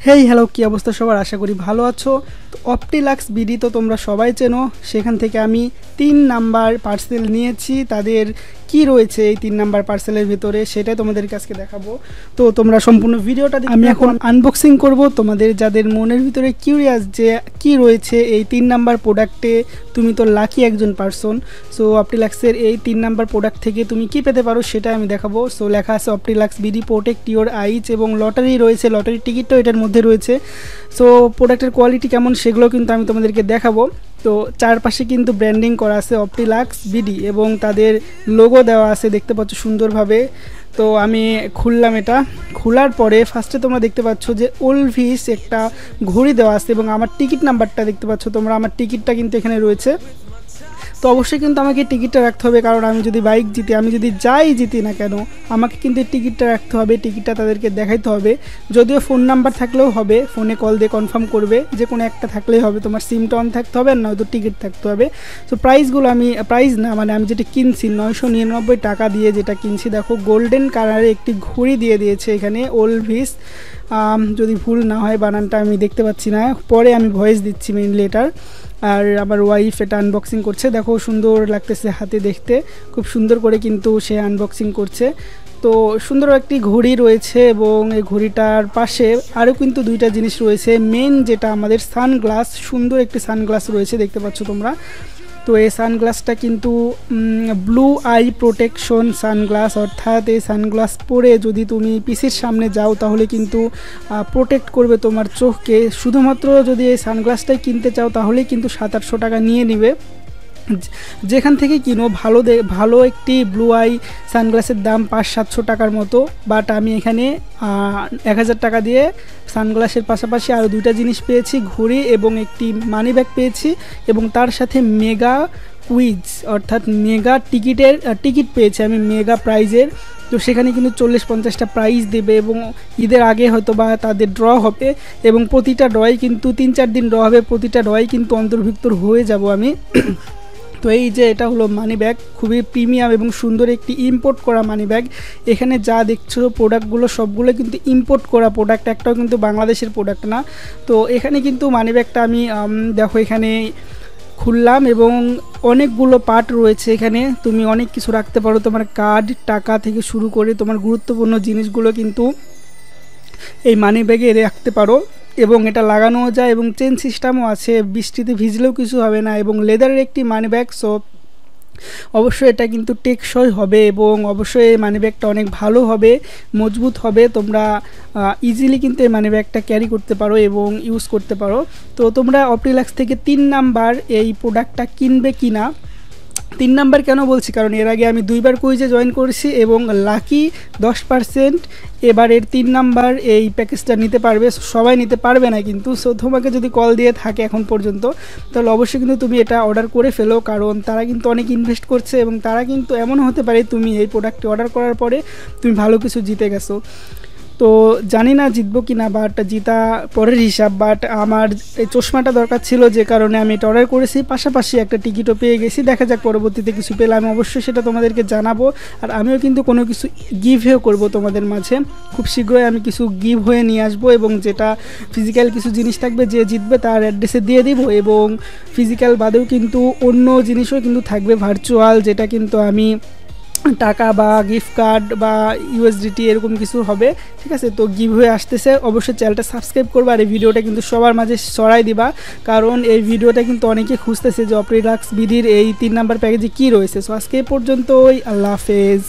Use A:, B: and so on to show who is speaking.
A: Hey hello, কী অবস্থা সবার? আশা করি ভালো আছো। তো অপটিলাক্স বিডি তো তোমরা সবাই চেনো। সেখান থেকে আমি 3 নাম্বার পার্সেল নিয়েছি। তাদের কি রয়েছে এই 3 নাম্বার পার্সেলের ভিতরে সেটাই তোমাদেরকে আজকে দেখাবো। তো তোমরা সম্পূর্ণ ভিডিওটা আমি এখন আনবক্সিং করব। তোমাদের যাদের মনের ভিতরে কিউরিয়াস যে কি রয়েছে এই 3 নাম্বার প্রোডাক্টে, তুমি তো লাকি একজন পারসন। সো অপটিলাক্সের এই 3 নাম্বার প্রোডাক্ট থেকে তুমি কি পেতে পারো সেটা আমি দেখাবো। সো লেখা আছে Optilux BD protect your eyes, এবং লটারি রয়েছে, লটারির টিকিটটাও এটার মধ্যে রয়েছে। সো প্রোডাক্টের কোয়ালিটি কেমন সেগুলো কিন্তু আমি তোমাদেরকে দেখাবো। তো চারপাশে কিন্তু ব্র্যান্ডিং করা আছে অপটিলাক্স বিডি এবং তাদের লোগো দেওয়া আছে, দেখতে পাচ্ছ সুন্দরভাবে। তো আমি খুললাম, এটা খোলার পরে ফার্স্টে তোমরা দেখতে পাচ্ছ যে ওলভিস একটা ঘড়ি দেওয়া আছে এবং আমার টিকিট নাম্বারটা দেখতে পাচ্ছ তোমরা। আমার টিকিটটা কিন্তু এখানে রয়েছে। তো অবশ্যই কিন্তু আমাকে টিকিটটা রাখতে হবে, কারণ আমি যদি বাইক জিতি, আমি যদি যাই জিতি না কেন, আমাকে কিন্তু টিকিটটা রাখতে হবে, টিকিটটা তাদেরকে দেখাইতে হবে। যদিও ফোন নাম্বার থাকলেও হবে, ফোনে কল দিয়ে কনফার্ম করবে, যে কোনো একটা থাকলেই হবে। তোমার সিমটা অন থাকতে হবে আর নয়তো টিকিট থাকতে হবে। তো প্রাইসগুলো আমি আমি যেটা কিনছি 999 টাকা দিয়ে যেটা কিনছি, দেখো গোল্ডেন কালারে একটি ঘড়ি দিয়ে দিয়েছে এখানে ওলভিস। যদি ভুল না হয় বানানটা আমি দেখতে পাচ্ছি না, পরে আমি ভয়েস দিচ্ছি মেইনলি এটার। আর আমার ওয়াইফ এটা আনবক্সিং করছে, দেখো সুন্দর লাগতেছে হাতে দেখতে, খুব সুন্দর করে কিন্তু সে আনবক্সিং করছে। তো সুন্দর একটি ঘড়ি রয়েছে এবং এই ঘড়িটার পাশে আরও কিন্তু দুইটা জিনিস রয়েছে। মেন যেটা আমাদের সানগ্লাস, সুন্দর একটি সানগ্লাস রয়েছে, দেখতে পাচ্ছ তোমরা। তো এই সানগ্লাসটা কিন্তু ব্লু আই প্রোটেকশন সানগ্লাস, অর্থাৎ এই সানগ্লাস পরে যদি তুমি পিসির সামনে যাও তাহলে কিন্তু প্রোটেক্ট করবে তোমার চোখকে। শুধুমাত্র যদি এই সানগ্লাসটাই কিনতে চাও তাহলেই কিন্তু 700-800 টাকা নিয়ে নেবে। যেখান থেকে কিনো ভালো একটি ব্লু আই সানগ্লাসের দাম 500-700 টাকার মতো। বাট আমি এখানে 1000 টাকা দিয়ে সানগ্লাসের পাশাপাশি আরও দুইটা জিনিস পেয়েছি, ঘড়ি এবং একটি মানি ব্যাগ পেয়েছি, এবং তার সাথে মেগা কুইজ অর্থাৎ মেগা টিকিট পেয়েছি আমি মেগা প্রাইজের। তো সেখানে কিন্তু 40-50টা প্রাইজ দেবে এবং ঈদের আগে হয়তো বা তাদের ড্র হবে, এবং প্রতিটা ড্রই কিন্তু 3-4 দিন ড্র হবে, প্রতিটা ড্রই কিন্তু অন্তর্ভুক্ত হয়ে যাব আমি। তো এই যে এটা হলো মানি ব্যাগ, খুবই প্রিমিয়াম এবং সুন্দর একটি ইম্পোর্ট করা মানি ব্যাগ। এখানে যা দেখছো প্রোডাক্টগুলো সবগুলো কিন্তু ইম্পোর্ট করা প্রোডাক্ট, একটাও কিন্তু বাংলাদেশের প্রোডাক্ট না। তো এখানে কিন্তু মানি ব্যাগটা আমি দেখো এখানে খুললাম এবং অনেকগুলো পার্ট রয়েছে এখানে, তুমি অনেক কিছু রাখতে পারো, তোমার কার্ড, টাকা থেকে শুরু করে তোমার গুরুত্বপূর্ণ জিনিসগুলো কিন্তু এই মানি ব্যাগে রাখতে পারো। এবং এটা লাগানোও যায় এবং চেন সিস্টেমও আছে, বৃষ্টিতে ভিজলেও কিছু হবে না, এবং লেদারের একটি মানি ব্যাগ। সো অবশ্যই এটা কিন্তু টেকসই হবে এবং অবশ্যই এই মানি ব্যাগটা অনেক ভালো হবে, মজবুত হবে। তোমরা ইজিলি কিন্তু এই মানি ব্যাগটা ক্যারি করতে পারো এবং ইউজ করতে পারো। তো তোমরা অপটিলাক্স থেকে 3 নাম্বার এই প্রোডাক্টটা কিনবে কি না। 3 নাম্বার কেন বলছি, কারণ এর আগে আমি 2বার কুইজে জয়েন করেছি এবং লাকি 10%। এবারের 3 নাম্বার এই প্যাকেজটা নিতে পারবে, সবাই নিতে পারবে না কিন্তু। সো তোমাকে যদি কল দিয়ে থাকে এখন পর্যন্ত, তাহলে অবশ্যই কিন্তু তুমি এটা অর্ডার করে ফেলো, কারণ তারা কিন্তু অনেক ইনভেস্ট করছে এবং তারা কিন্তু এমন হতে পারে তুমি এই প্রোডাক্টটি অর্ডার করার পরে তুমি ভালো কিছু জিতে গেছো। তো জানি না জিতবো কি না, বাট জিতা পরের হিসাব। বাট আমার এই চশমাটা দরকার ছিল, যে কারণে আমি এটা অর্ডার করেছি, পাশাপাশি একটা টিকিটও পেয়ে গেছি। দেখা যাক পরবর্তীতে কিছু পেলে আমি অবশ্যই সেটা তোমাদেরকে জানাবো। আর আমিও কিন্তু কোনো কিছু গিভও করব তোমাদের মাঝে, খুব শীঘ্রই আমি কিছু গিভ হয়ে নিয়ে আসবো, এবং যেটা ফিজিক্যাল কিছু জিনিস থাকবে যে জিতবে তার অ্যাড্রেসে দিয়ে দিব, এবং ফিজিক্যাল বাদেও কিন্তু অন্য জিনিসও কিন্তু থাকবে ভার্চুয়াল, যেটা কিন্তু আমি টাকা বা গিফট কার্ড বা ইউএসডিটি এরকম কিছু হবে। ঠিক আছে, তো গিভ হয়ে আসতেছে, অবশ্যই চ্যানেলটা সাবস্ক্রাইব করবা আর এই ভিডিওটা কিন্তু সবার মাঝে ছড়াই দিবা, কারণ এই ভিডিওটা কিন্তু অনেকে খুঁজতেছে যে অপটিলাক্স বিডির এই 3 নাম্বার প্যাকেজে কী রয়েছে। সো আজকে এই পর্যন্তই, আল্লাহ হাফেজ।